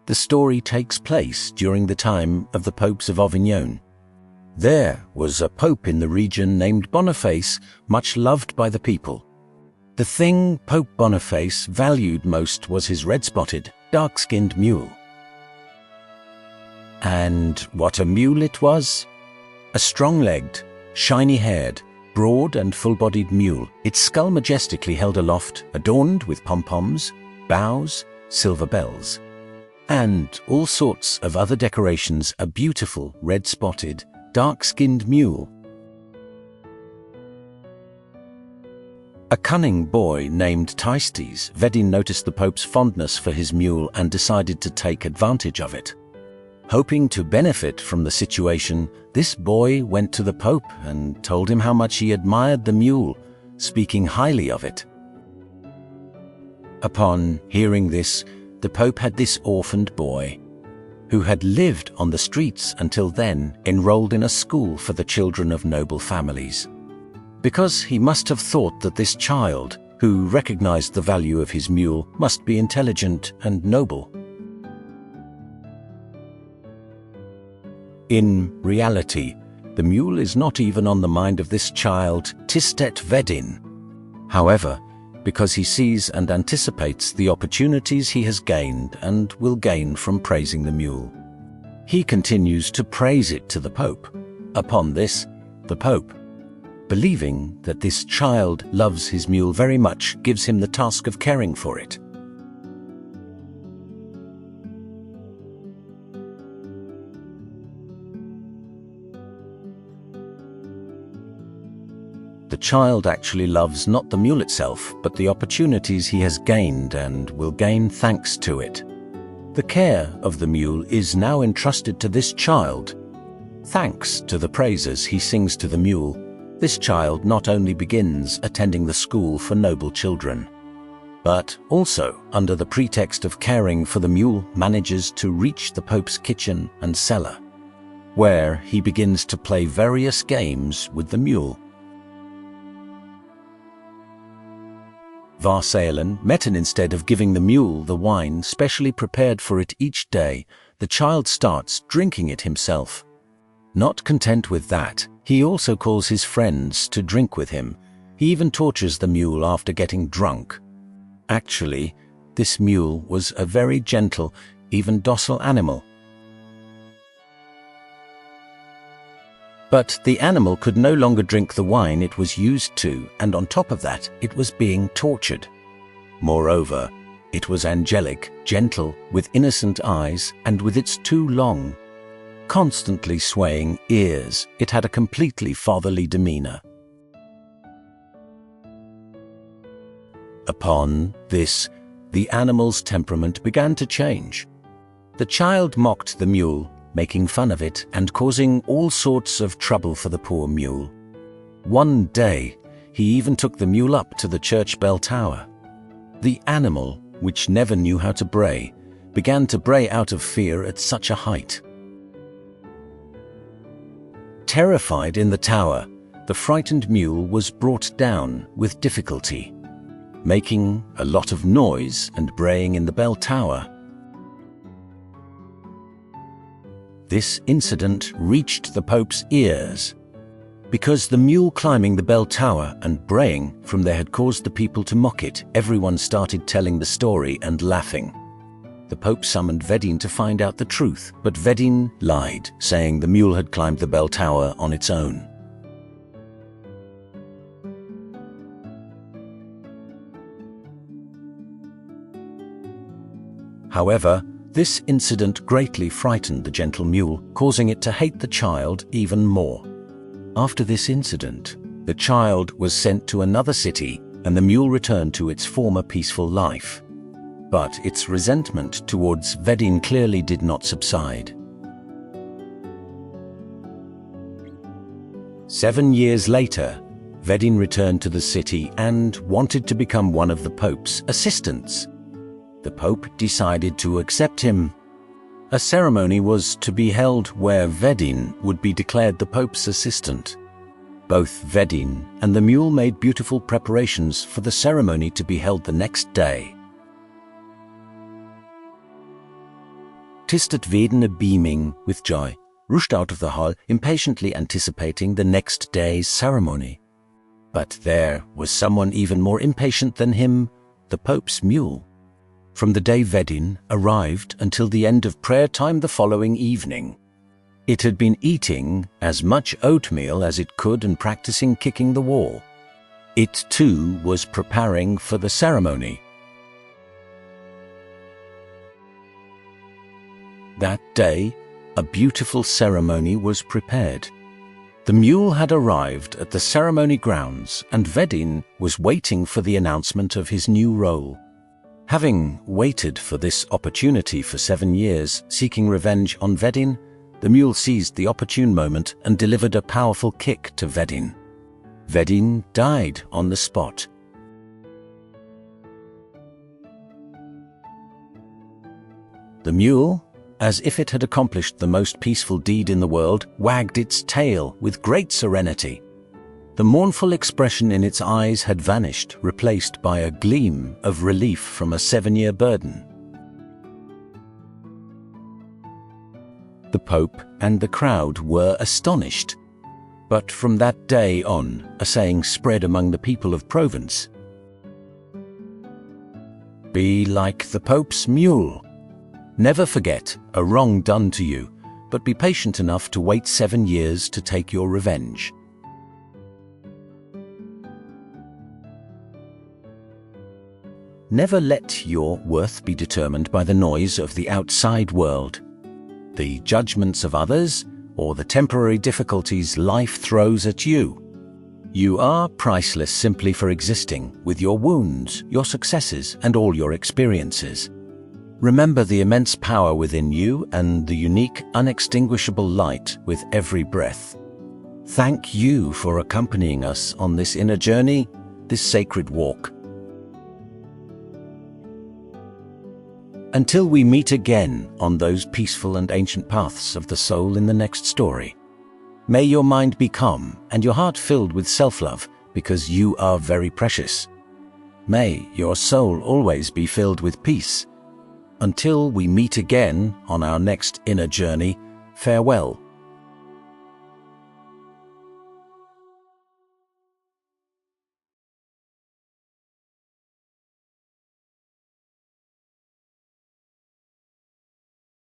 The story takes place during the time of the popes of Avignon. There was a pope in the region named Boniface, much loved by the people. The thing Pope Boniface valued most was his red-spotted, dark-skinned mule. And what a mule it was! A strong-legged, shiny-haired, broad and full-bodied mule, its skull majestically held aloft, adorned with pom-poms, bows, silver bells, and all sorts of other decorations. A beautiful, red-spotted, dark-skinned mule. A cunning boy named Tystes Vedin noticed the Pope's fondness for his mule and decided to take advantage of it. Hoping to benefit from the situation, this boy went to the Pope and told him how much he admired the mule, speaking highly of it. Upon hearing this, the Pope had this orphaned boy, who had lived on the streets until then, enrolled in a school for the children of noble families. Because he must have thought that this child, who recognized the value of his mule, must be intelligent and noble. In reality, the mule is not even on the mind of this child, Tistet Vedin. However, because he sees and anticipates the opportunities he has gained and will gain from praising the mule, he continues to praise it to the Pope. Upon this, the Pope, believing that this child loves his mule very much, gives him the task of caring for it. The child actually loves not the mule itself, but the opportunities he has gained and will gain thanks to it. The care of the mule is now entrusted to this child. Thanks to the praises he sings to the mule, this child not only begins attending the school for noble children, but also, under the pretext of caring for the mule, manages to reach the Pope's kitchen and cellar, where he begins to play various games with the mule. Varsaelen met, and instead of giving the mule the wine specially prepared for it each day, the child starts drinking it himself. Not content with that, he also calls his friends to drink with him. He even tortures the mule after getting drunk. Actually, this mule was a very gentle, even docile animal. But the animal could no longer drink the wine it was used to, and on top of that, it was being tortured. Moreover, it was angelic, gentle, with innocent eyes, and with its two long, constantly swaying ears, it had a completely fatherly demeanor. Upon this, the animal's temperament began to change. The child mocked the mule, making fun of it and causing all sorts of trouble for the poor mule. One day, he even took the mule up to the church bell tower. The animal, which never knew how to bray, began to bray out of fear at such a height. Terrified in the tower, the frightened mule was brought down with difficulty, making a lot of noise and braying in the bell tower. This incident reached the Pope's ears. Because the mule climbing the bell tower and braying from there had caused the people to mock it, everyone started telling the story and laughing. The Pope summoned Vedin to find out the truth, but Vedin lied, saying the mule had climbed the bell tower on its own. However, this incident greatly frightened the gentle mule, causing it to hate the child even more. After this incident, the child was sent to another city, and the mule returned to its former peaceful life. But its resentment towards Vedin clearly did not subside. 7 years later, Vedin returned to the city and wanted to become one of the Pope's assistants. The Pope decided to accept him. A ceremony was to be held where Vedin would be declared the Pope's assistant. Both Vedin and the mule made beautiful preparations for the ceremony to be held the next day. Tistet Vedene, beaming with joy, rushed out of the hall, impatiently anticipating the next day's ceremony. But there was someone even more impatient than him, the Pope's mule. From the day Vedin arrived until the end of prayer time the following evening, it had been eating as much oatmeal as it could and practicing kicking the wall. It too was preparing for the ceremony. That day, a beautiful ceremony was prepared. The mule had arrived at the ceremony grounds, and Vedin was waiting for the announcement of his new role. Having waited for this opportunity for 7 years, seeking revenge on Vedin, the mule seized the opportune moment and delivered a powerful kick to Vedin. Vedin died on the spot. The mule, as if it had accomplished the most peaceful deed in the world, wagged its tail with great serenity. The mournful expression in its eyes had vanished, replaced by a gleam of relief from a 7-year burden. The Pope and the crowd were astonished. But from that day on, a saying spread among the people of Provence. Be like the Pope's mule. Never forget a wrong done to you, but be patient enough to wait 7 years to take your revenge. Never let your worth be determined by the noise of the outside world, the judgments of others, or the temporary difficulties life throws at you. You are priceless simply for existing, with your wounds, your successes, and all your experiences. Remember the immense power within you and the unique, unextinguishable light with every breath. Thank you for accompanying us on this inner journey, this sacred walk. Until we meet again on those peaceful and ancient paths of the soul in the next story, may your mind be calm and your heart filled with self-love, because you are very precious. May your soul always be filled with peace. Until we meet again on our next inner journey, farewell.